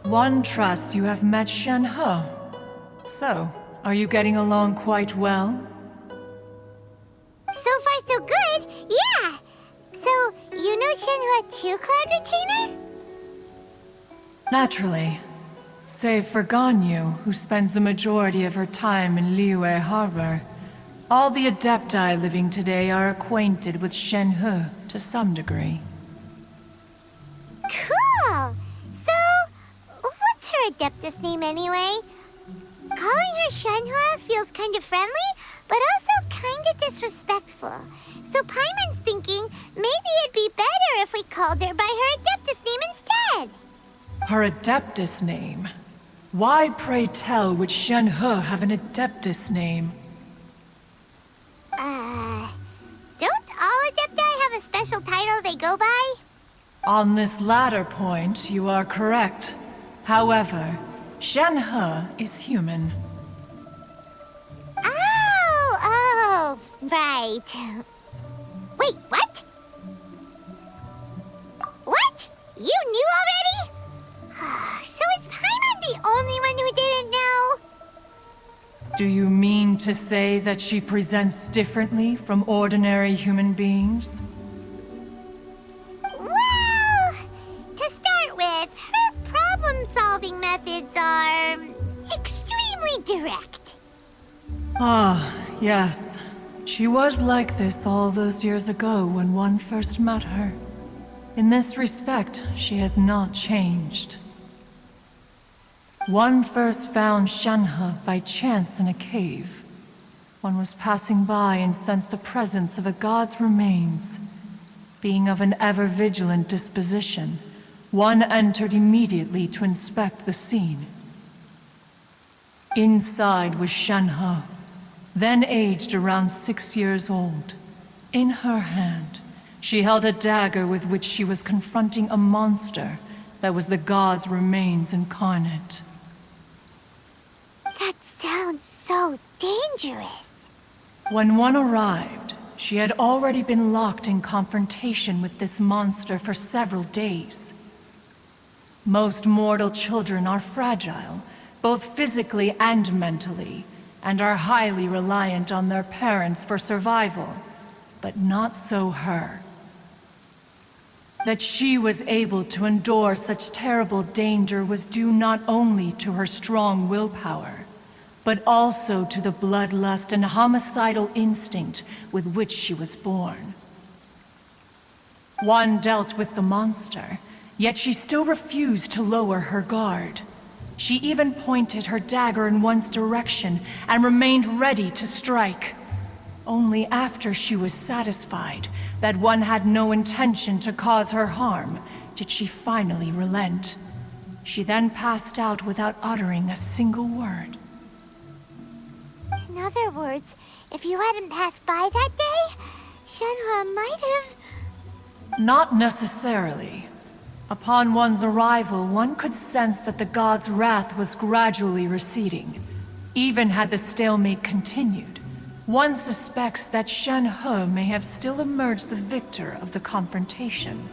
One trusts you have met Shen-He. So, are you getting along quite well? So far so good, yeah! So, you know Shenhua too, Cloud Retainer? Naturally. Save for Ganyu, who spends the majority of her time in Liyue Harbor. All the Adepti living today are acquainted with Shen-He to some degree. Cool! So, what's her Adeptus name anyway? Calling her Shenhua feels kind of friendly, but also kind of disrespectful. So Paimon's thinking maybe it'd be better if we called her by her Adeptus name instead. Her Adeptus name? Why, pray tell, would Shen-He have an Adeptus name? Don't all Adepti have a special title they go by? On this latter point, you are correct. However, Shen-He is human. Oh, right. Wait, what? What? You knew already? So is Paimon the only one who didn't know? Do you mean to say that she presents differently from ordinary human beings? Well, to start with, her problem-solving methods are extremely direct. Ah, yes. She was like this all those years ago when one first met her. In this respect, she has not changed. One first found Shen-He by chance in a cave. One was passing by and sensed the presence of a god's remains. Being of an ever-vigilant disposition, one entered immediately to inspect the scene. Inside was Shen-He, then aged around 6 years old. In her hand, she held a dagger with which she was confronting a monster that was the god's remains incarnate. That sounds so dangerous. When one arrived, she had already been locked in confrontation with this monster for several days. Most mortal children are fragile, both physically and mentally, and are highly reliant on their parents for survival, but not so her. That she was able to endure such terrible danger was due not only to her strong willpower, but also to the bloodlust and homicidal instinct with which she was born. One dealt with the monster, yet she still refused to lower her guard. She even pointed her dagger in one's direction and remained ready to strike. Only after she was satisfied that one had no intention to cause her harm did she finally relent. She then passed out without uttering a single word. In other words, if you hadn't passed by that day, Shenhua might have... Not necessarily. Upon one's arrival, one could sense that the god's wrath was gradually receding. Even had the stalemate continued, one suspects that Shen-He may have still emerged the victor of the confrontation.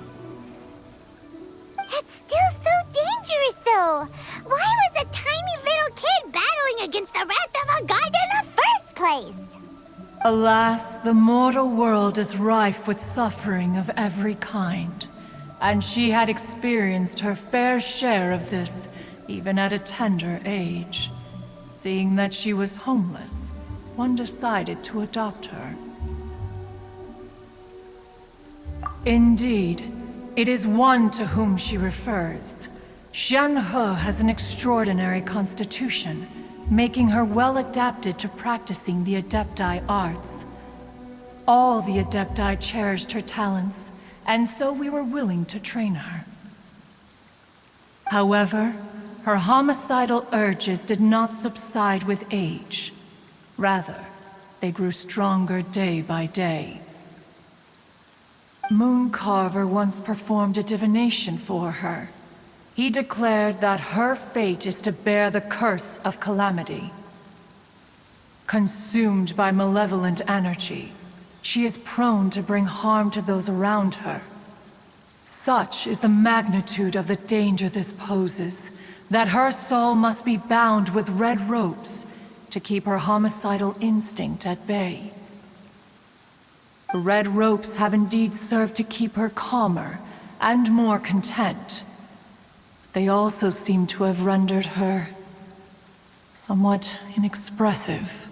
That's still so dangerous, though. Why was a tiny little kid battling against the wrath of a god in the first place? Alas, the mortal world is rife with suffering of every kind. And she had experienced her fair share of this, even at a tender age. Seeing that she was homeless, one decided to adopt her. Indeed, it is one to whom she refers. Shen-He has an extraordinary constitution, making her well adapted to practicing the Adepti arts. All the Adepti cherished her talents, and so we were willing to train her. However, her homicidal urges did not subside with age. Rather, they grew stronger day by day. Mooncarver once performed a divination for her. He declared that her fate is to bear the curse of calamity. Consumed by malevolent energy, she is prone to bring harm to those around her. Such is the magnitude of the danger this poses, that her soul must be bound with red ropes to keep her homicidal instinct at bay. The red ropes have indeed served to keep her calmer and more content. They also seem to have rendered her somewhat inexpressive.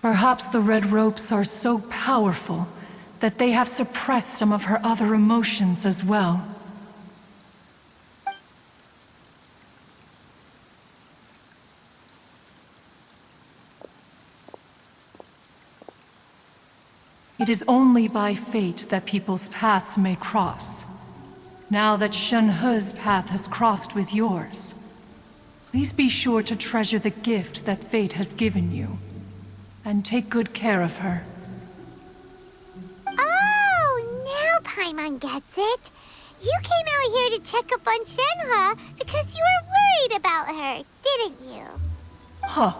Perhaps the red ropes are so powerful that they have suppressed some of her other emotions as well. It is only by fate that people's paths may cross. Now that Shenhe's path has crossed with yours, please be sure to treasure the gift that fate has given you, and take good care of her. Oh, now Paimon gets it. You came out here to check up on Shenhe because you were worried about her, didn't you? Huh.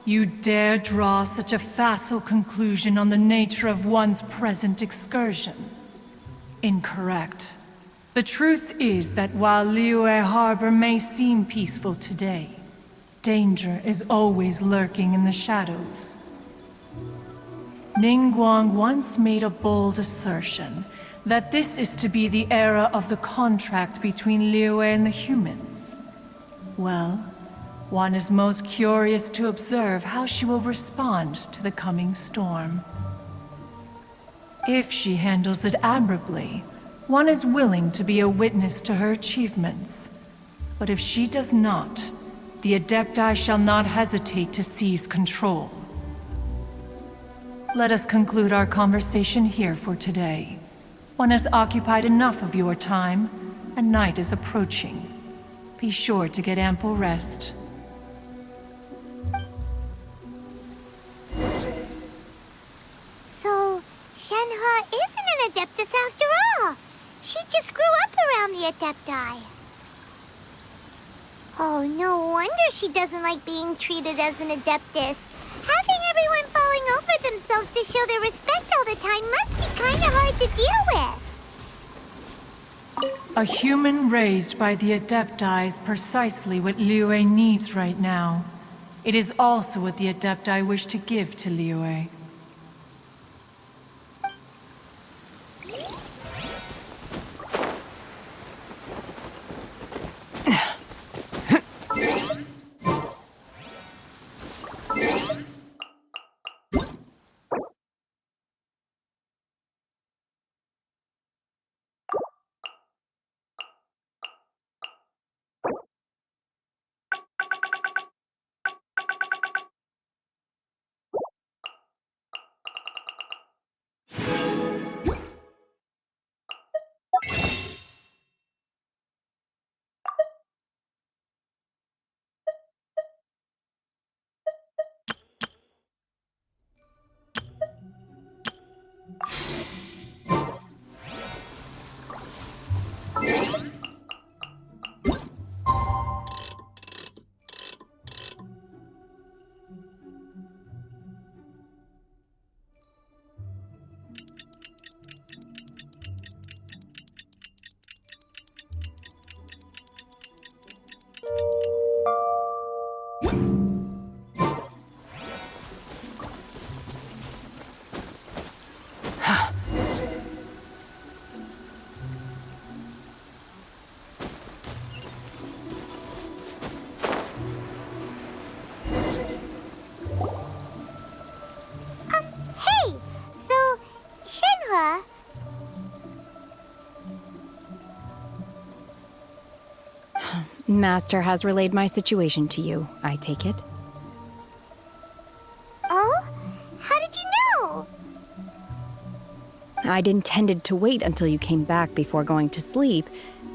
You dare draw such a facile conclusion on the nature of one's present excursion? Incorrect. The truth is that while Liyue Harbor may seem peaceful today, danger is always lurking in the shadows. Ningguang once made a bold assertion that this is to be the era of the contract between Liyue and the humans. Well, one is most curious to observe how she will respond to the coming storm. If she handles it admirably, one is willing to be a witness to her achievements. But if she does not, the Adepti shall not hesitate to seize control. Let us conclude our conversation here for today. One has occupied enough of your time, and night is approaching. Be sure to get ample rest. So, Shenhe isn't an Adeptus after all. She just grew up around the Adepti. Oh, no wonder she doesn't like being treated as an Adeptus. Having everyone falling over themselves to show their respect all the time must be kind of hard to deal with. A human raised by the Adepti is precisely what Liyue needs right now. It is also what the Adepti wish to give to Liyue. Hey, so Shenhe... Master has relayed my situation to you, I take it. Oh? How did you know? I'd intended to wait until you came back before going to sleep,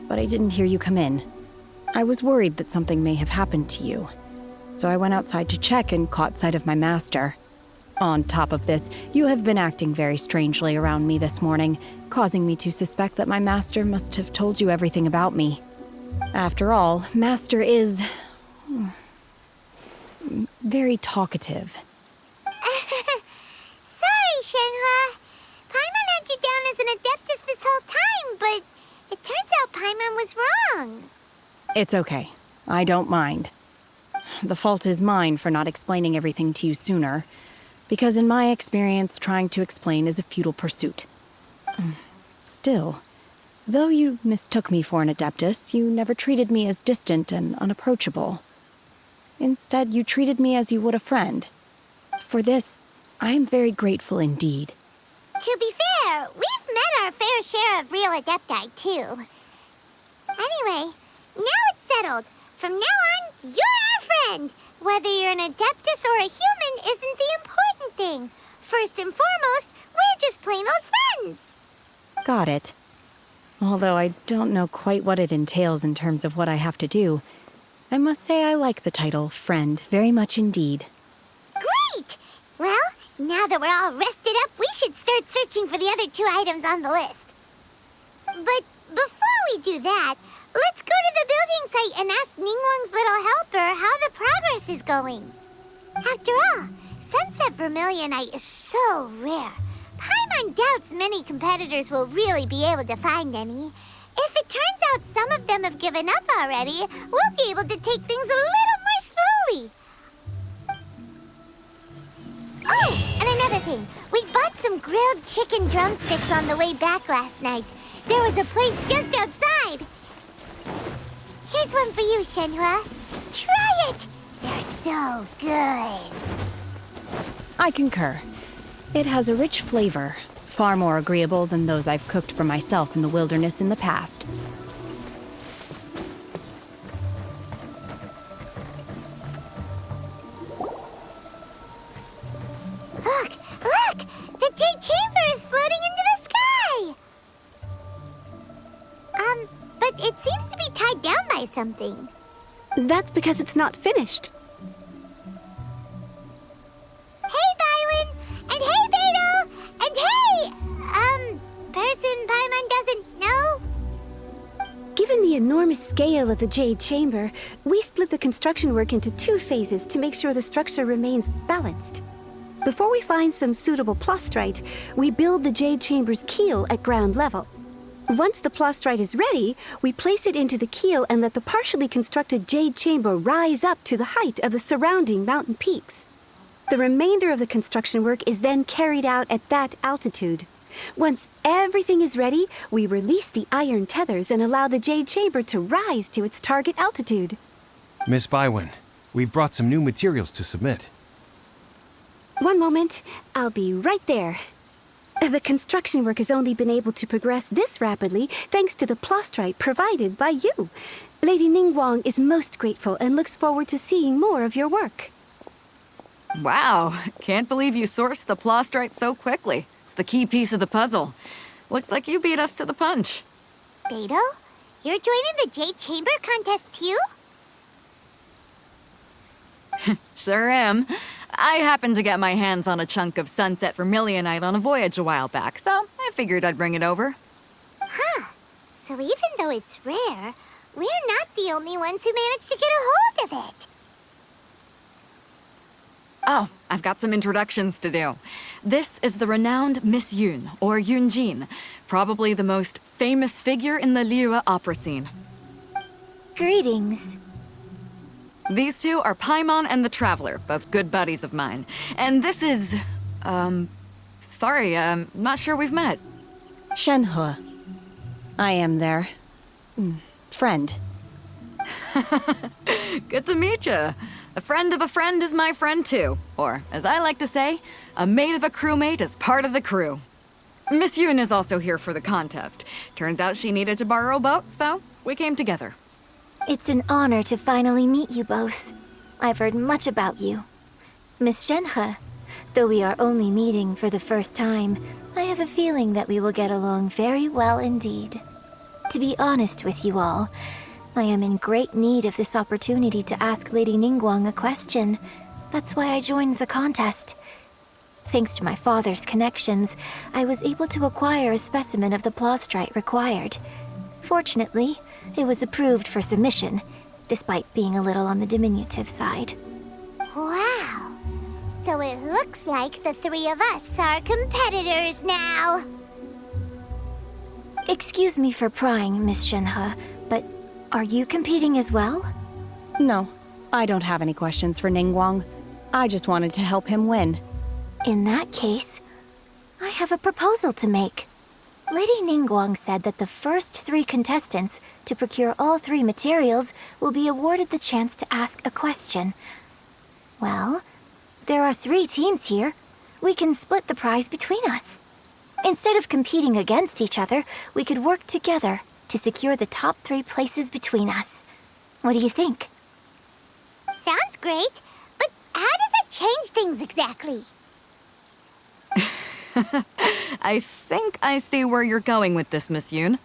but I didn't hear you come in. I was worried that something may have happened to you, so I went outside to check and caught sight of my master. On top of this, you have been acting very strangely around me this morning, causing me to suspect that my master must have told you everything about me. After all, Master is... very talkative. Sorry, Shenhe. Paimon had you down as an Adeptus this whole time, but it turns out Paimon was wrong. It's okay. I don't mind. The fault is mine for not explaining everything to you sooner, because in my experience, trying to explain is a futile pursuit. Still, though you mistook me for an Adeptus, you never treated me as distant and unapproachable. Instead, you treated me as you would a friend. For this, I am very grateful indeed. To be fair, we've met our fair share of real Adepti, too. Anyway, now it's settled. From now on, you're our friend. Whether you're an Adeptus or a human isn't the important thing. First and foremost, we're just plain old friends. Got it. Although I don't know quite what it entails in terms of what I have to do, I must say I like the title friend very much indeed. Great! Well, now that we're all rested up, we should start searching for the other 2 items on the list. But before we do that, let's go to the building site and ask Ningguang's little helper how the progress is going. After all, Sunset Vermilionite is so rare. Paimon doubts many competitors will really be able to find any. If it turns out some of them have given up already, we'll be able to take things a little more slowly. Oh, and another thing. We bought some grilled chicken drumsticks on the way back last night. There was a place just outside. Here's one for you, Shenhua. Try it! They're so good. I concur. It has a rich flavor, far more agreeable than those I've cooked for myself in the wilderness in the past. Look! Look! The Jade Chamber is floating into the sky! But it seems to be tied down by something. That's because it's not finished. Hey, Bywin! And hey, Beto! And hey! Person Paimon doesn't know? Given the enormous scale of the Jade Chamber, we split the construction work into 2 phases to make sure the structure remains balanced. Before we find some suitable plastrite, we build the Jade Chamber's keel at ground level. Once the plastrite is ready, we place it into the keel and let the partially constructed Jade Chamber rise up to the height of the surrounding mountain peaks. The remainder of the construction work is then carried out at that altitude. Once everything is ready, we release the iron tethers and allow the Jade Chamber to rise to its target altitude. Miss Bywin, we've brought some new materials to submit. One moment, I'll be right there. The construction work has only been able to progress this rapidly thanks to the plastrite provided by you. Lady Ningguang is most grateful and looks forward to seeing more of your work. Wow, can't believe you sourced the plastrite so quickly. It's the key piece of the puzzle. Looks like you beat us to the punch. Beto? You're joining the Jade Chamber contest too? Sure am. I happened to get my hands on a chunk of Sunset Vermilionite on a voyage a while back, so I figured I'd bring it over. Huh. So even though it's rare, we're not the only ones who managed to get a hold of it. Oh, I've got some introductions to do. This is the renowned Miss Yun, or Yunjin, probably the most famous figure in the Liyue opera scene. Greetings. These 2 are Paimon and the Traveler, both good buddies of mine. And this is... sorry, not sure we've met. Shenhua. I am their... friend. Good to meet you. A friend of a friend is my friend too. Or, as I like to say, a mate of a crewmate is part of the crew. Miss Yun is also here for the contest. Turns out she needed to borrow a boat, so we came together. It's an honor to finally meet you both. I've heard much about you. Miss Shenhe, though we are only meeting for the first time, I have a feeling that we will get along very well indeed. To be honest with you all, I am in great need of this opportunity to ask Lady Ningguang a question. That's why I joined the contest. Thanks to my father's connections, I was able to acquire a specimen of the plastrite required. Fortunately, it was approved for submission, despite being a little on the diminutive side. Wow. So it looks like the 3 of us are competitors now. Excuse me for prying, Miss Shenhe, but Are you competing as well? No, I don't have any questions for Ningguang. I just wanted to help him win. In that case, I have a proposal to make. Lady Ningguang said that the first 3 contestants to procure all 3 materials will be awarded the chance to ask a question. Well, there are 3 teams here. We can split the prize between us. Instead of competing against each other, we could work together to secure the top 3 places between us. What do you think? Sounds great, but how does that change things exactly? I think I see where you're going with this, Miss Yoon.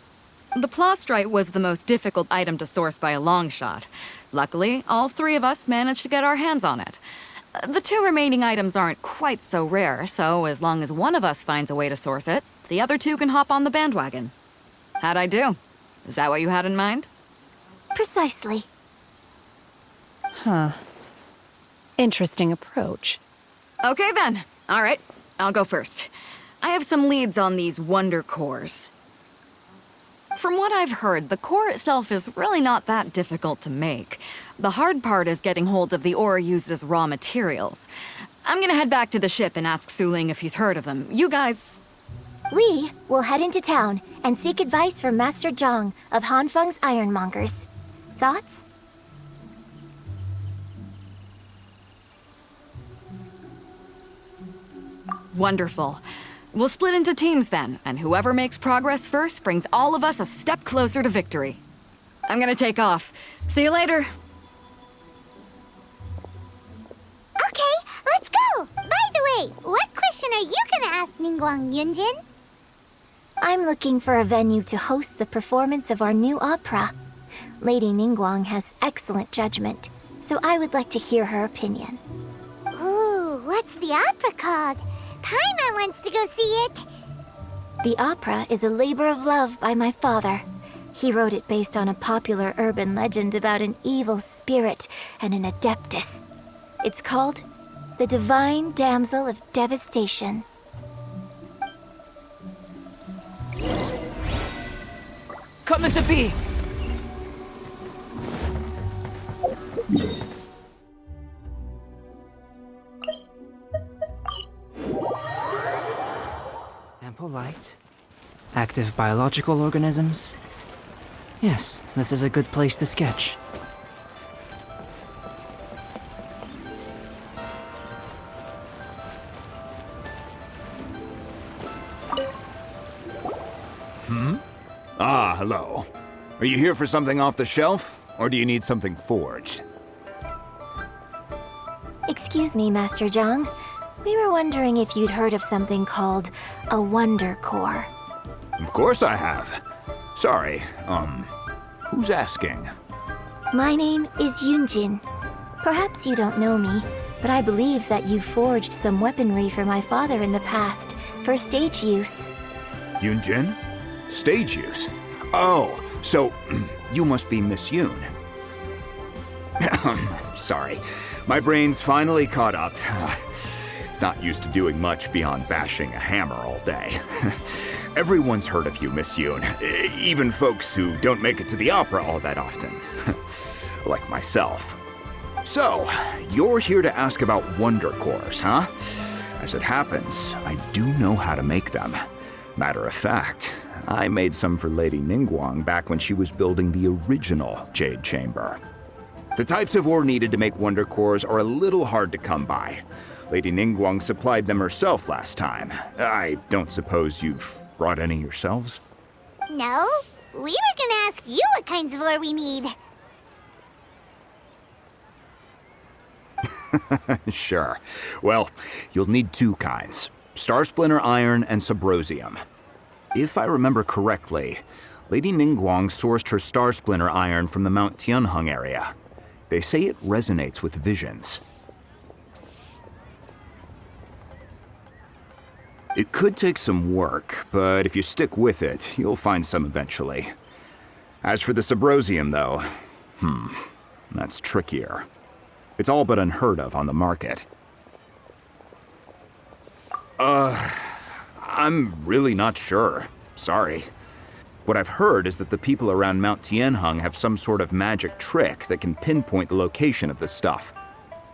The plastrite was the most difficult item to source by a long shot. Luckily, all 3 of us managed to get our hands on it. The 2 remaining items aren't quite so rare, so as long as one of us finds a way to source it, the other 2 can hop on the bandwagon. How'd I do? Is that what you had in mind? Precisely. Interesting approach. Okay then. All right, I'll go first. I have some leads on these wonder cores. From what I've heard, the core itself is really not that difficult to make. The hard part is getting hold of the ore used as raw materials. I'm gonna head back to the ship and ask Suling if he's heard of them. You guys... We will head into town and seek advice from Master Zhang of Hanfeng's Ironmongers. Thoughts? Wonderful. We'll split into teams then, and whoever makes progress first brings all of us a step closer to victory. I'm gonna take off. See you later. Okay, let's go! By the way, what question are you gonna ask Ningguang Yunjin? I'm looking for a venue to host the performance of our new opera. Lady Ningguang has excellent judgment, so I would like to hear her opinion. Ooh, what's the opera called? Paimon wants to go see it. The opera is a labor of love by my father. He wrote it based on a popular urban legend about an evil spirit and an adeptus. It's called The Divine Damsel of Devastation. Come into being! Ample light. Active biological organisms. Yes, this is a good place to sketch. Ah, hello. Are you here for something off the shelf, or do you need something forged? Excuse me, Master Zhang. We were wondering if you'd heard of something called a Wonder Core. Of course I have. Sorry, who's asking? My name is Yunjin. Perhaps you don't know me, but I believe that you forged some weaponry for my father in the past for stage use. Yunjin? Stage use? Oh, so you must be Miss Yoon. Sorry, my brain's finally caught up. It's not used to doing much beyond bashing a hammer all day. Everyone's heard of you, Miss Yoon, even folks who don't make it to the opera all that often. Like myself. So, you're here to ask about Wonder Cores, huh? As it happens, I do know how to make them. Matter of fact, I made some for Lady Ningguang back when she was building the original Jade Chamber. The types of ore needed to make Wonder Cores are a little hard to come by. Lady Ningguang supplied them herself last time. I don't suppose you've brought any yourselves? No, we were gonna ask you what kinds of ore we need. Sure. Well, you'll need 2 kinds. Star Splinter Iron and Subrosium. If I remember correctly, Lady Ningguang sourced her Star Splinter Iron from the Mount Tianheng area. They say it resonates with visions. It could take some work, but if you stick with it, you'll find some eventually. As for the Subrosium, though, that's trickier. It's all but unheard of on the market. I'm really not sure. Sorry. What I've heard is that the people around Mount Tianheng have some sort of magic trick that can pinpoint the location of this stuff.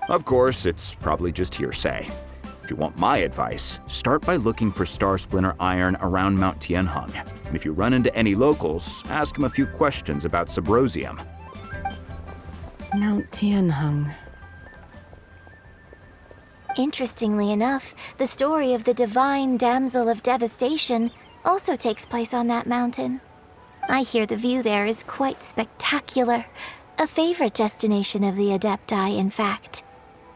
Of course, it's probably just hearsay. If you want my advice, start by looking for Star Splinter iron around Mount Tianheng. And if you run into any locals, ask them a few questions about Subrosium. Mount Tianheng. Interestingly enough, the story of the divine damsel of devastation also takes place on that mountain. I hear the view there is quite spectacular. A favorite destination of the Adepti, in fact.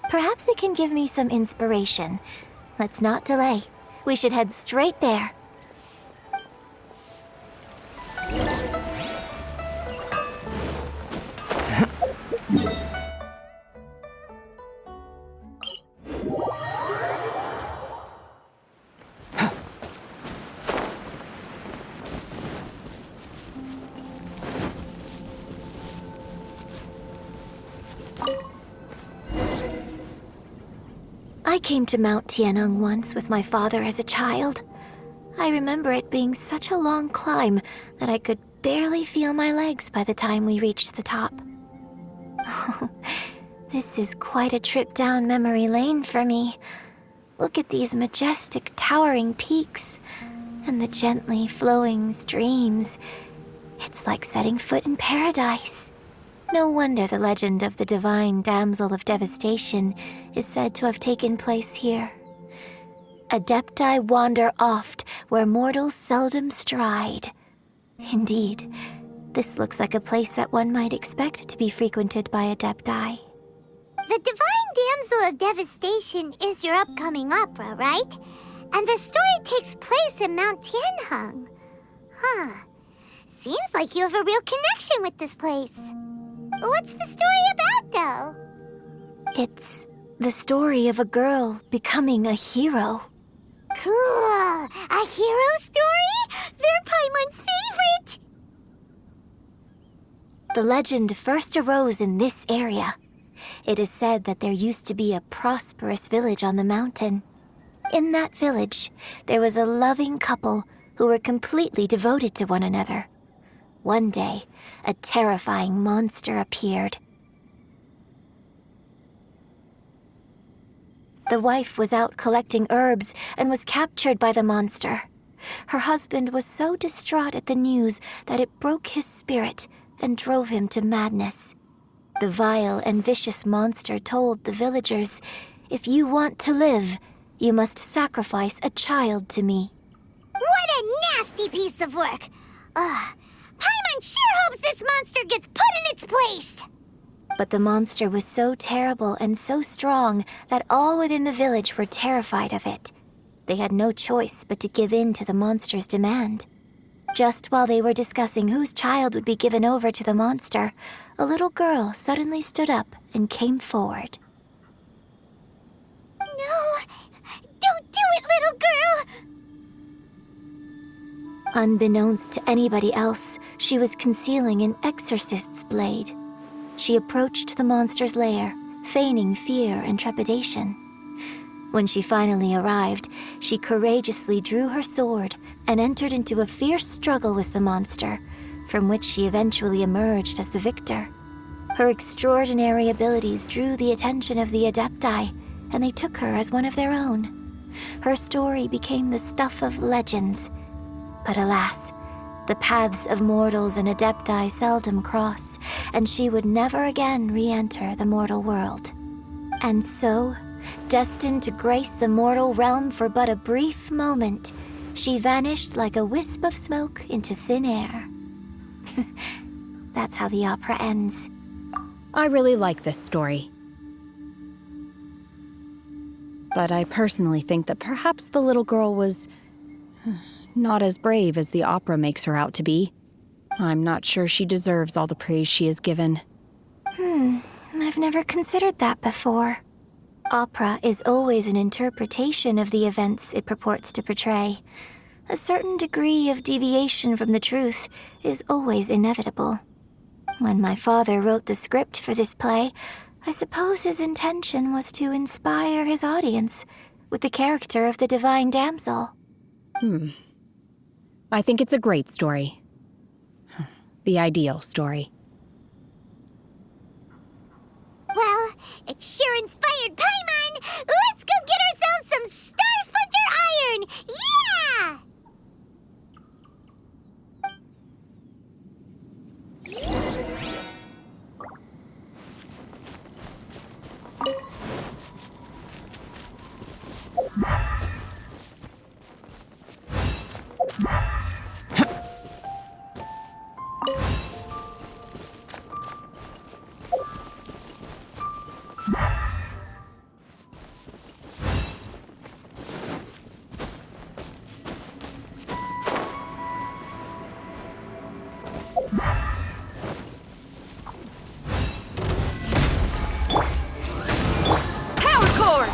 Perhaps it can give me some inspiration. Let's not delay. We should head straight there. I came to Mount Tianheng once with my father as a child. I remember it being such a long climb that I could barely feel my legs by the time we reached the top. Oh, this is quite a trip down memory lane for me. Look at these majestic towering peaks and the gently flowing streams. It's like setting foot in paradise. No wonder the legend of the divine damsel of devastation is said to have taken place here. Adepti wander oft where mortals seldom stride. Indeed, this looks like a place that one might expect to be frequented by Adepti. The Divine Damsel of Devastation is your upcoming opera, right? And the story takes place in Mount Tianheng. Huh. Seems like you have a real connection with this place. What's the story about, though? It's the story of a girl becoming a hero. Cool. A hero story? They're Paimon's favorite! The legend first arose in this area. It is said that there used to be a prosperous village on the mountain. In that village, there was a loving couple who were completely devoted to one another. One day, a terrifying monster appeared. The wife was out collecting herbs and was captured by the monster. Her husband was so distraught at the news that it broke his spirit and drove him to madness. The vile and vicious monster told the villagers, "If you want to live, you must sacrifice a child to me." What a nasty piece of work! Ugh. Paimon sure hopes this monster gets put in its place! But the monster was so terrible and so strong that all within the village were terrified of it. They had no choice but to give in to the monster's demand. Just while they were discussing whose child would be given over to the monster, a little girl suddenly stood up and came forward. No! Don't do it, little girl! Unbeknownst to anybody else, she was concealing an exorcist's blade. She approached the monster's lair, feigning fear and trepidation. When she finally arrived, she courageously drew her sword and entered into a fierce struggle with the monster, from which she eventually emerged as the victor. Her extraordinary abilities drew the attention of the Adepti, and they took her as one of their own. Her story became the stuff of legends. But alas, the paths of mortals and Adepti seldom cross, and she would never again re-enter the mortal world. And so, destined to grace the mortal realm for but a brief moment, she vanished like a wisp of smoke into thin air. That's how the opera ends. I really like this story. But I personally think that perhaps the little girl was not as brave as the opera makes her out to be. I'm not sure she deserves all the praise she is given. I've never considered that before. Opera is always an interpretation of the events it purports to portray. A certain degree of deviation from the truth is always inevitable. When my father wrote the script for this play, I suppose his intention was to inspire his audience with the character of the divine damsel. I think it's a great story. The ideal story. Well, it sure inspired Paimon! Let's go get ourselves some Star Splinter Iron! Yeah! Power cord!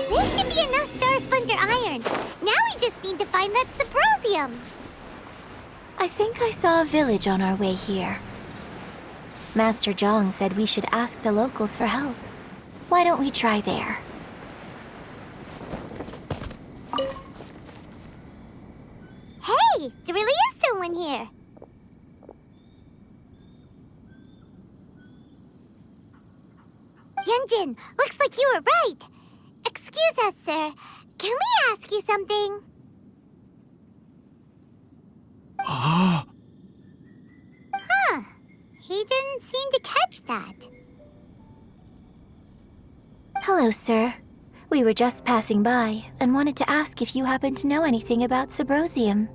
This should be enough Star Splinter Iron. Now we just need to find that Subrosium. I think I saw a village on our way here. Master Zhang said we should ask the locals for help. Why don't we try there? Hey, there really is someone here. Yunjin, looks like you were right. Excuse us, sir. Can we ask you something? Huh. He didn't seem to catch that. Hello, sir. We were just passing by and wanted to ask if you happen to know anything about Subrosium.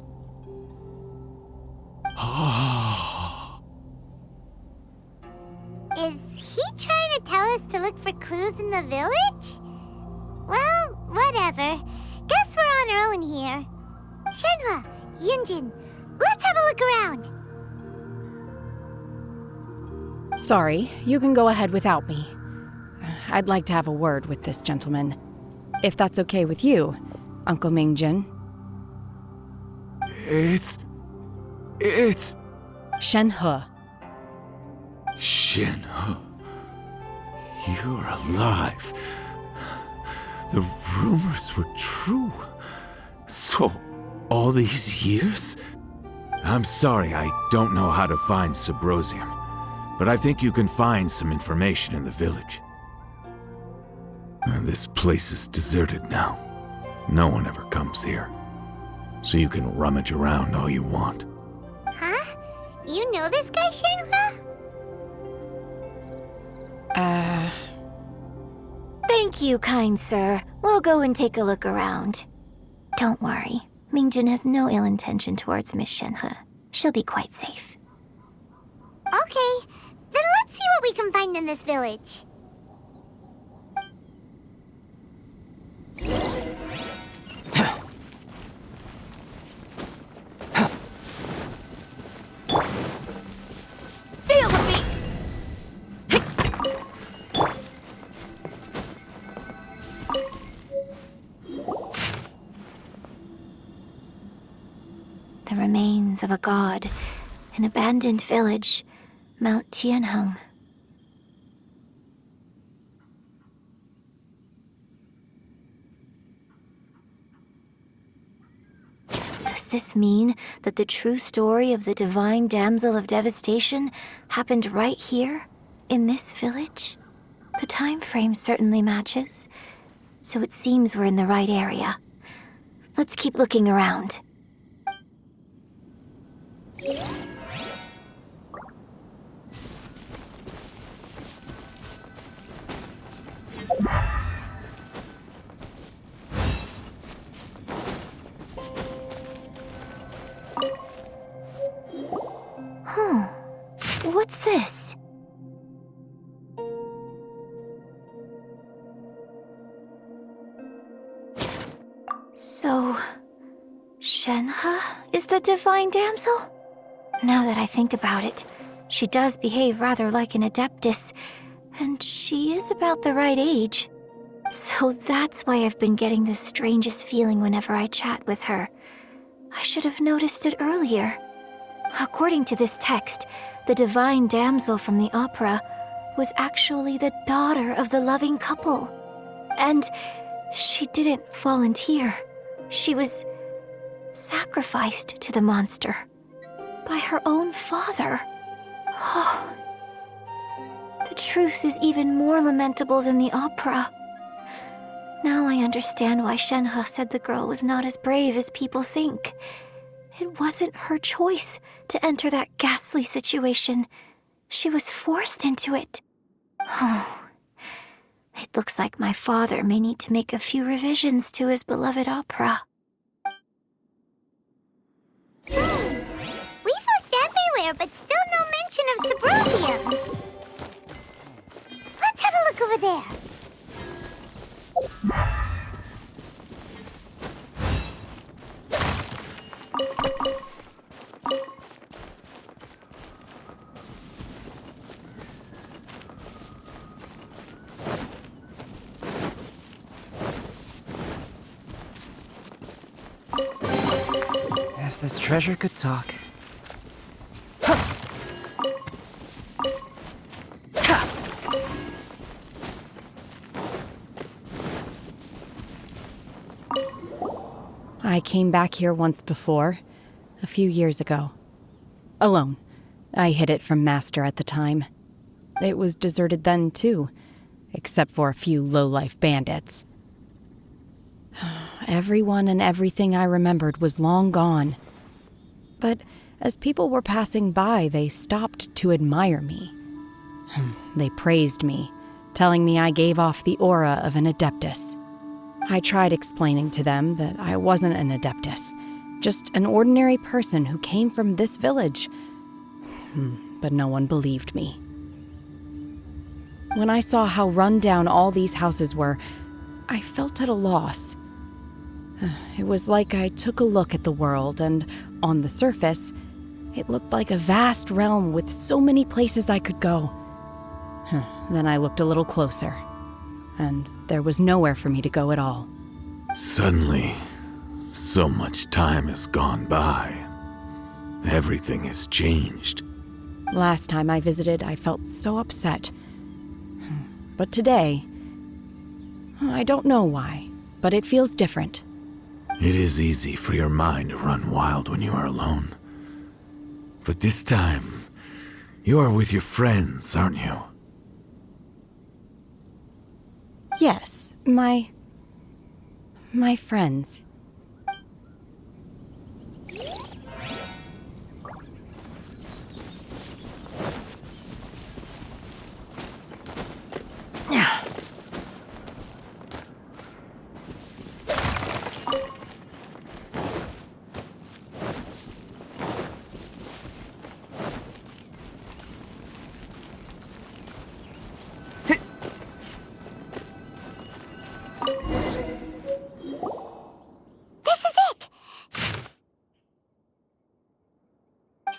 Is he trying to tell us to look for clues in the village? Well, whatever. Guess we're on our own here. Shenhua, Yunjin, let's have a look around. Sorry, you can go ahead without me. I'd like to have a word with this gentleman. If that's okay with you, Uncle Mingjin. It's... Shenhe. Shenhe. You're alive. The rumors were true. So, all these years? I'm sorry, I don't know how to find Subrosium, but I think you can find some information in the village. This place is deserted now. No one ever comes here. So you can rummage around all you want. Huh? You know this guy, Shenhua? Thank you, kind sir. We'll go and take a look around. Don't worry. Mingjin has no ill intention towards Miss Shenhe. She'll be quite safe. Okay, then let's see what we can find in this village. Feel the beat! The remains of a god, an abandoned village, Mount Tianheng. Does this mean that the true story of the divine damsel of devastation happened right here, in this village? The time frame certainly matches, so it seems we're in the right area. Let's keep looking around. What's this? So, Shenhe is the divine damsel? Now that I think about it, she does behave rather like an adeptus, and she is about the right age. So that's why I've been getting the strangest feeling whenever I chat with her. I should have noticed it earlier. According to this text, the divine damsel from the opera was actually the daughter of the loving couple. And she didn't volunteer. She was sacrificed to the monster by her own father. Oh, the truth is even more lamentable than the opera. Now I understand why Shenhe said the girl was not as brave as people think. It wasn't her choice to enter that ghastly situation. She was forced into it. Oh, it looks like my father may need to make a few revisions to his beloved opera. We looked everywhere, but still no mention of Suburbia. Let's have a look over there. If this treasure could talk. I came back here once before, a few years ago. Alone. I hid it from Master at the time. It was deserted then, too, except for a few low-life bandits. Everyone and everything I remembered was long gone. But as people were passing by, they stopped to admire me. They praised me, telling me I gave off the aura of an adeptus. I tried explaining to them that I wasn't an adeptus, just an ordinary person who came from this village. But no one believed me. When I saw how run down all these houses were, I felt at a loss. It was like I took a look at the world, and on the surface, it looked like a vast realm with so many places I could go. Then I looked a little closer, and there was nowhere for me to go at all. Suddenly, so much time has gone by. Everything has changed. Last time I visited, I felt so upset. But today, I don't know why, but it feels different. It is easy for your mind to run wild when you are alone. But this time, you are with your friends, aren't you? Yes, my friends.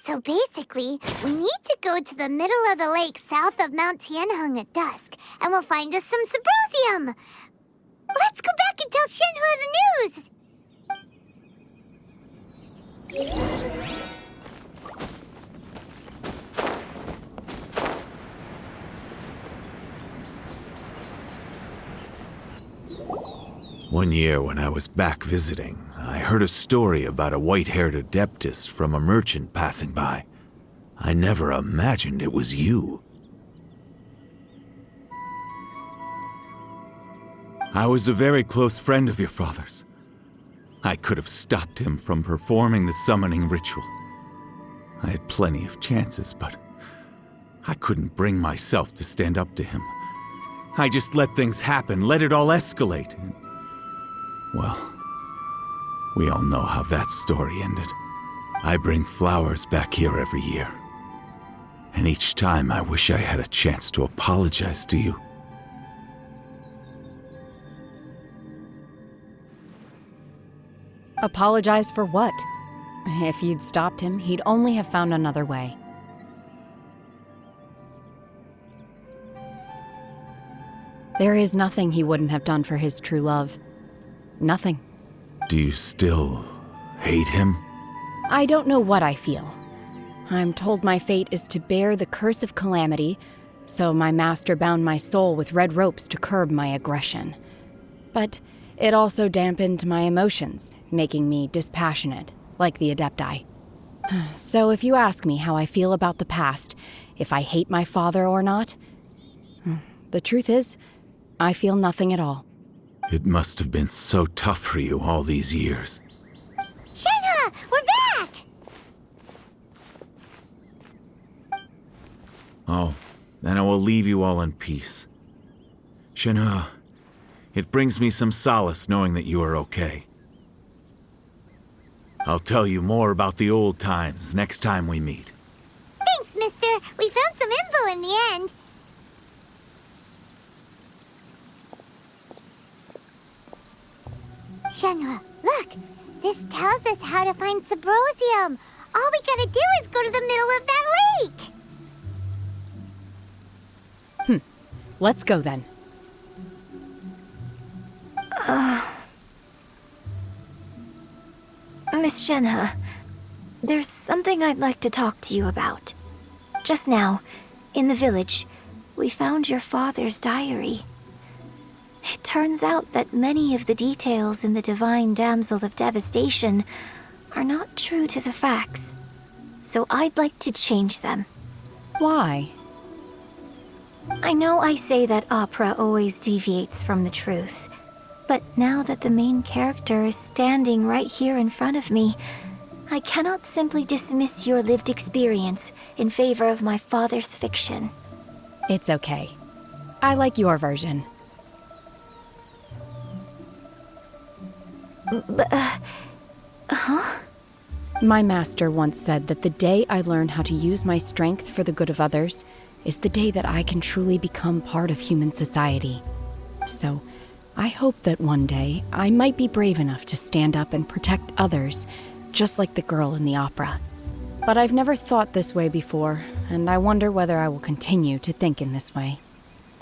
So basically, we need to go to the middle of the lake south of Mount Tianheng at dusk, and we'll find us some Subrosium. Let's go back and tell Shenhe the news! One year when I was back visiting, I heard a story about a white-haired adeptus from a merchant passing by. I never imagined it was you. I was a very close friend of your father's. I could have stopped him from performing the summoning ritual. I had plenty of chances, but I couldn't bring myself to stand up to him. I just let things happen, let it all escalate. Well, we all know how that story ended. I bring flowers back here every year. And each time I wish I had a chance to apologize to you. Apologize for what? If you'd stopped him, he'd only have found another way. There is nothing he wouldn't have done for his true love. Nothing. Do you still hate him? I don't know what I feel. I'm told my fate is to bear the curse of calamity, so my master bound my soul with red ropes to curb my aggression. But it also dampened my emotions, making me dispassionate, like the Adepti. So if you ask me how I feel about the past, if I hate my father or not, the truth is, I feel nothing at all. It must have been so tough for you all these years. Shenhe, we're back! Oh, then I will leave you all in peace. Shenhe, it brings me some solace knowing that you are okay. I'll tell you more about the old times next time we meet. Thanks, mister. We found some info in the end. Shenhe, look! This tells us how to find Subrosium. All we gotta do is go to the middle of that lake. Let's go then. Miss Shenhe, there's something I'd like to talk to you about. Just now, in the village, we found your father's diary. It turns out that many of the details in the Divine Damsel of Devastation are not true to the facts. So I'd like to change them. Why? I know I say that opera always deviates from the truth, but now that the main character is standing right here in front of me, I cannot simply dismiss your lived experience in favor of my father's fiction. It's okay. I like your version. My master once said that the day I learn how to use my strength for the good of others is the day that I can truly become part of human society. So, I hope that one day I might be brave enough to stand up and protect others, just like the girl in the opera. But I've never thought this way before, and I wonder whether I will continue to think in this way.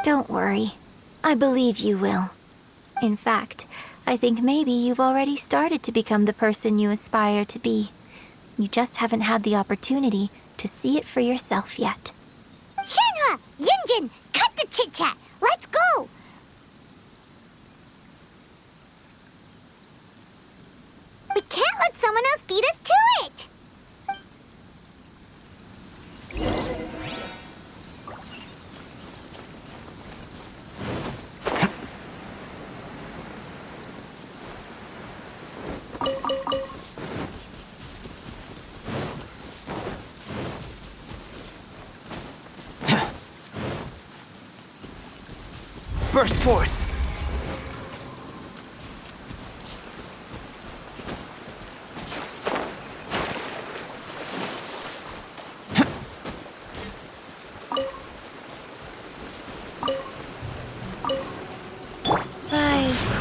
Don't worry. I believe you will. In fact, I think maybe you've already started to become the person you aspire to be. You just haven't had the opportunity to see it for yourself yet. Shenhe! Yunjin! Cut the chit-chat! Let's go! We can't let someone else beat us to it! Burst forth! Rise.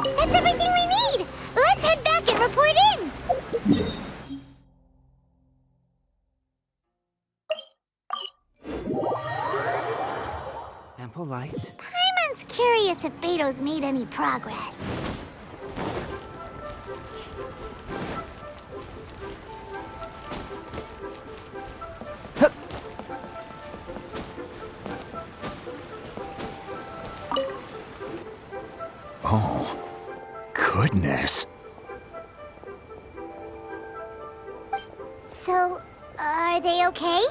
That's everything we need! Let's head back and report in! Ample light. Paimon's curious if Beto's made any progress. goodness. So, are they okay?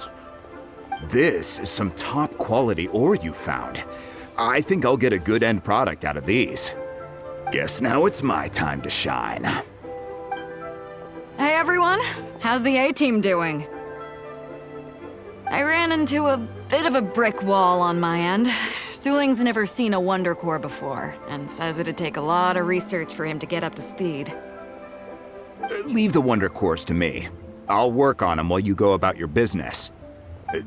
This is some top quality ore you found. I think I'll get a good end product out of these. Guess now it's my time to shine. Hey everyone, how's the A-team doing? I ran into a bit of a brick wall on my end. Suling's never seen a Wonder Core before, and says it'd take a lot of research for him to get up to speed. Leave the Wonder Cores to me. I'll work on them while you go about your business.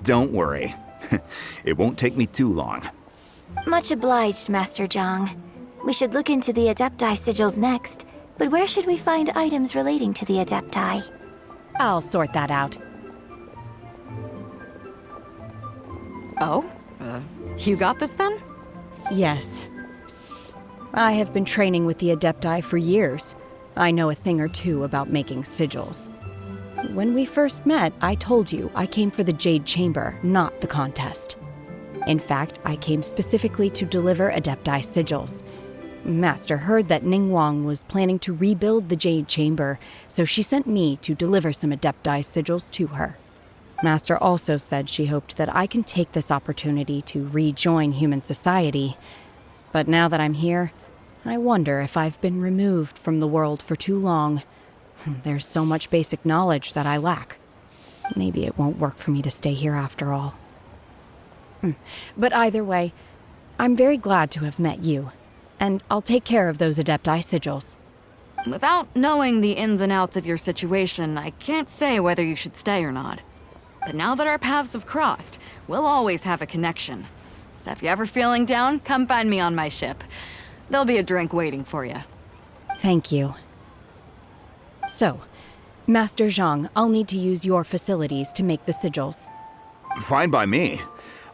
Don't worry. It won't take me too long. Much obliged, Master Zhang. We should look into the Adepti sigils next, but where should we find items relating to the Adepti? I'll sort that out. Oh? You got this then? Yes. I have been training with the Adepti for years. I know a thing or two about making sigils. When we first met, I told you I came for the Jade Chamber, not the contest. In fact, I came specifically to deliver Adepti sigils. Master heard that Ningguang was planning to rebuild the Jade Chamber, so she sent me to deliver some Adepti sigils to her. Master also said she hoped that I can take this opportunity to rejoin human society. But now that I'm here, I wonder if I've been removed from the world for too long. There's so much basic knowledge that I lack. Maybe it won't work for me to stay here after all. But either way, I'm very glad to have met you. And I'll take care of those Adepti sigils. Without knowing the ins and outs of your situation, I can't say whether you should stay or not. But now that our paths have crossed, we'll always have a connection. So if you're ever feeling down, come find me on my ship. There'll be a drink waiting for you. Thank you. So, Master Zhang, I'll need to use your facilities to make the sigils. Fine by me.